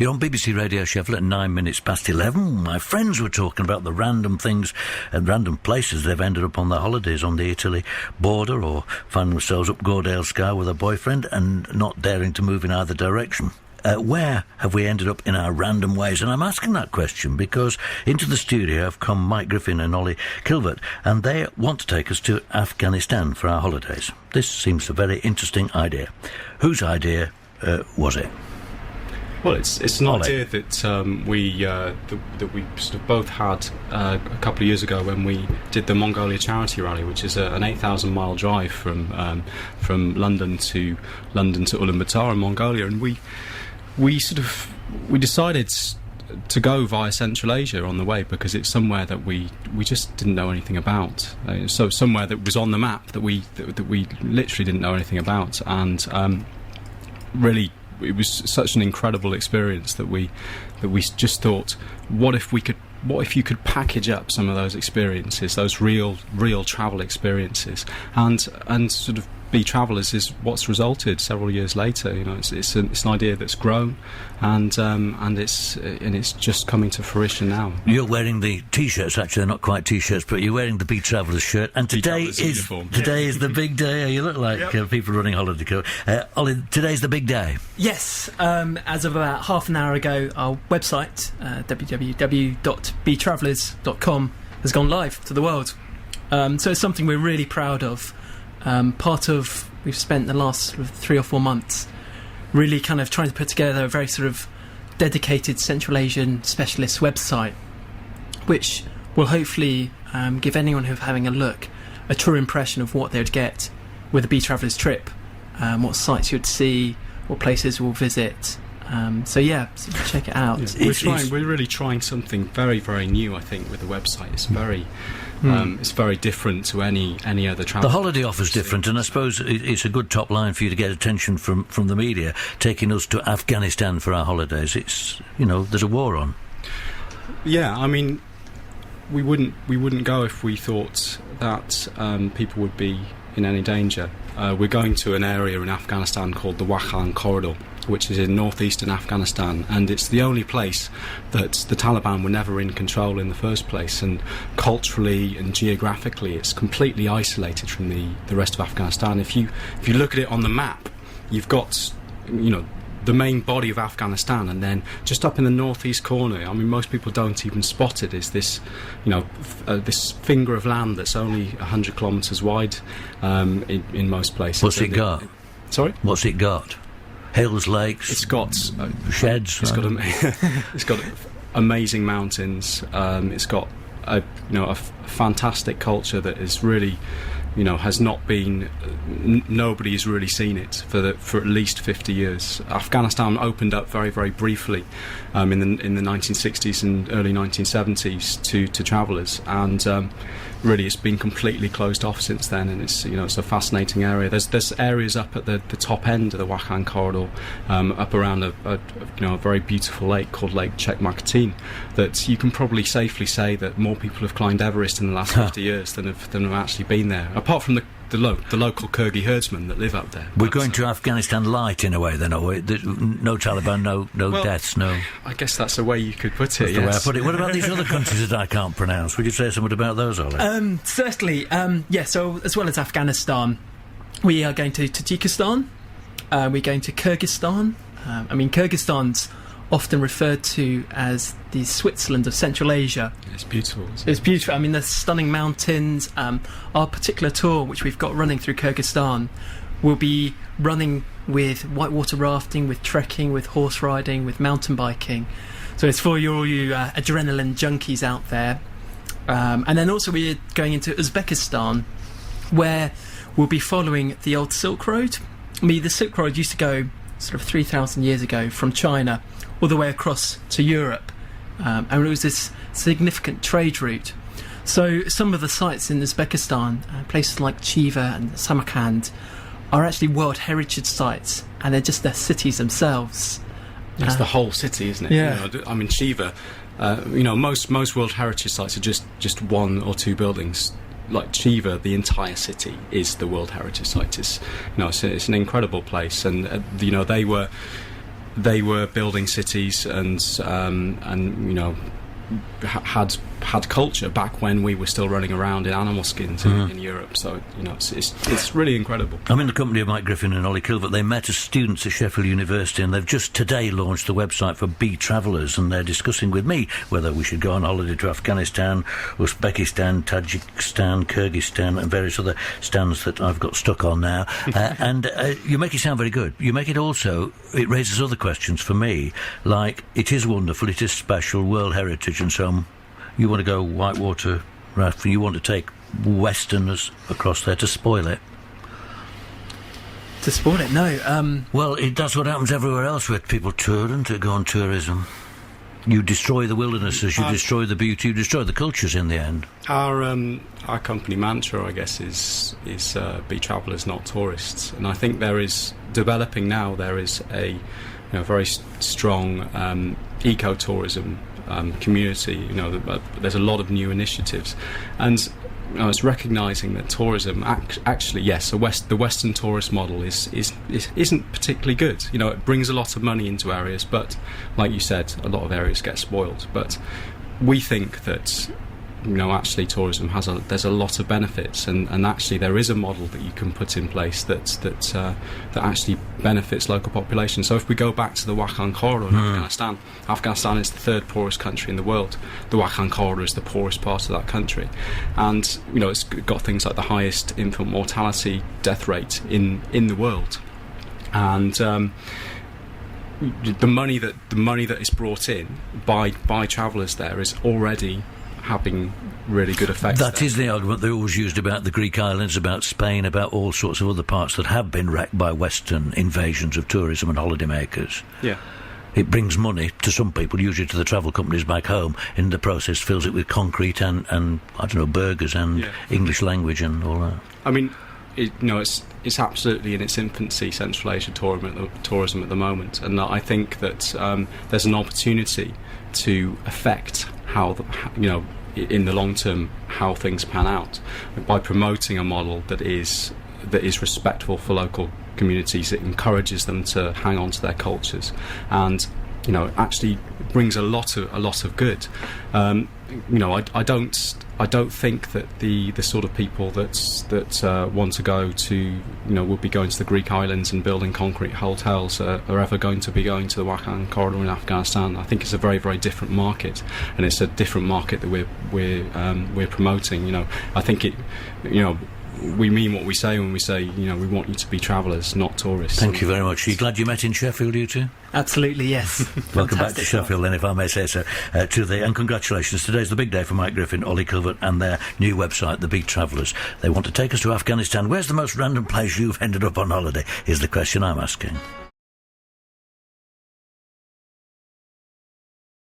You're on BBC Radio Sheffield at 9 minutes past 11. My friends were talking about the random things and random places they've ended up on their holidays on the Italy border, or finding themselves up Gordale Sky with a boyfriend and not daring to move in either direction. Where have we ended up in our random ways? And I'm asking that question because into the studio have come Mike Griffin and Ollie Kilvert, and they want to take us to Afghanistan for our holidays. This seems a very interesting idea. Whose idea was it? Well, it's an idea that we sort of both had a couple of years ago when we did the Mongolia Charity Rally, which is an 8,000-mile drive from London to Ulaanbaatar in Mongolia, and we decided to go via Central Asia on the way because it's somewhere that we just didn't know anything about. So somewhere that was on the map that we literally didn't know anything about, and really. It was such an incredible experience that we just thought, what if you could package up some of those experiences, those real travel experiences, and sort of be travellers is what's resulted several years later. You know, it's an idea that's grown, and it's just coming to fruition now. You're wearing the t-shirts. Actually, they're not quite t-shirts, but you're wearing the Be Travellers shirt. And today is the big day. You look like people running holiday coach. Ollie, today's the big day. Yes. As of about half an hour ago, our website www.betravellers.com has gone live to the world. So it's something we're really proud of. We've spent the last sort of 3 or 4 months really kind of trying to put together a very sort of dedicated Central Asian specialist website, which will hopefully give anyone who's having a look a true impression of what they'd get with a Be Travellers trip, what sites you'd see, what places we'll visit. So check it out. Yeah, we're really trying something very, very new, I think, with the website. It's very it's very different to any other travel. The holiday offer's different, and I suppose it's a good top line for you to get attention from the media, taking us to Afghanistan for our holidays. It's, there's a war on. Yeah, I mean, we wouldn't go if we thought that people would be in any danger. We're going to an area in Afghanistan called the Wakhan Corridor, which is in northeastern Afghanistan, and it's the only place that the Taliban were never in control in the first place, and culturally and geographically it's completely isolated from the rest of Afghanistan. If you look at it on the map, you've got the main body of Afghanistan, and then just up in the northeast corner, I mean, most people don't even spot it, is this this finger of land that's only 100 kilometres wide in most places. What's it got? Sorry? What's it got? Hills, lakes. It's got sheds. It's got amazing mountains. It's got a fantastic culture that is really, has not been. Nobody has really seen it for at least 50 years. Afghanistan opened up very, very briefly in the 1960s and early 1970s to travellers, and really it's been completely closed off since then. And it's it's a fascinating area. There's areas up at the top end of the Wakhan Corridor, up around a very beautiful lake called Lake Chekmaktine, that you can probably safely say that more people have climbed Everest in the last 50 years than have actually been there, apart from the local Kyrgyz herdsmen that live up there. We're going to Afghanistan light in a way, then, are we? No Taliban, no deaths, no. I guess that's the way you could put it. That's the way I put it. What about these other countries that I can't pronounce? Would you say something about those, Ollie? Certainly. So as well as Afghanistan, we are going to Tajikistan. We're going to Kyrgyzstan. Kyrgyzstan's often referred to as the Switzerland of Central Asia. It's beautiful. It's beautiful. I mean, there's stunning mountains. Our particular tour, which we've got running through Kyrgyzstan, will be running with whitewater rafting, with trekking, with horse riding, with mountain biking. So it's for all you adrenaline junkies out there. And then also we're going into Uzbekistan, where we'll be following the old Silk Road. The Silk Road used to go sort of 3,000 years ago from China all the way across to Europe, and it was this significant trade route. So some of the sites in Uzbekistan, places like Chiva and Samarkand, are actually World Heritage sites, and they're just their cities themselves. It's the whole city, isn't it? Yeah. Chiva, most World Heritage sites are just one or two buildings. Like Chiva, the entire city is the World Heritage Site. It's an incredible place, and they were they were building cities and you know, had culture back when we were still running around in animal skins in Europe. So, you know, it's really incredible. I'm in the company of Mike Griffin and Ollie Kilvert. They met as students at Sheffield University, and they've just today launched the website for Bee Travellers, and they're discussing with me whether we should go on holiday to Afghanistan, Uzbekistan, Tajikistan, Kyrgyzstan, and various other stands that I've got stuck on now. And you make it sound very good. You make it also, it raises other questions for me, like, it is wonderful, it is special, World Heritage and so on. You want to go whitewater rafting, you want to take Westerners across there to spoil it. To spoil it? No. Well, that's what happens everywhere else with people touring, to go on tourism. You destroy the wildernesses, you destroy the beauty, you destroy the cultures in the end. Our company mantra, I guess, is be travellers, not tourists. And I think there is developing now. There is a very strong eco-tourism community. You know, there's a lot of new initiatives, and it's recognising that tourism actually, yes, the Western tourist model isn't particularly good. You know, it brings a lot of money into areas, but like you said, a lot of areas get spoiled. But we think that, you know, actually tourism there's a lot of benefits, and actually there is a model that you can put in place that actually benefits local populations. So if we go back to the Wakhan corridor in Afghanistan is the third poorest country in the world. The Wakhan corridor is the poorest part of that country, and you know, it's got things like the highest infant mortality death rate in the world, and the money that is brought in by travellers there is already having really good effects. That is the argument they always used about the Greek islands, about Spain, about all sorts of other parts that have been wrecked by Western invasions of tourism and holidaymakers. Yeah. It brings money to some people, usually to the travel companies back home. In the process, fills it with concrete and I don't know, burgers and English language and all that. I mean, it's absolutely in its infancy, Central Asia tourism at the moment, and I think that there's an opportunity to affect how in the long term how things pan out by promoting a model that is respectful for local communities. It encourages them to hang on to their cultures, and you know, actually brings a lot of good. You know, I don't think that the sort of people that want to go to, you know, would be going to the Greek islands and building concrete hotels are ever going to be going to the Wakhan corridor in Afghanistan. I think it's a very, very different market, and it's a different market that we're promoting. You know, I think we mean what we say when we say, you know, we want you to be travellers, not tourists. Thank you very much. Are you glad you met in Sheffield, you two? Absolutely, yes. Welcome back to Sheffield, then, if I may say so. And congratulations. Today's the big day for Mike Griffin, Ollie Kilvert, and their new website, The Bee Travellers. They want to take us to Afghanistan. Where's the most random place you've ended up on holiday, is the question I'm asking.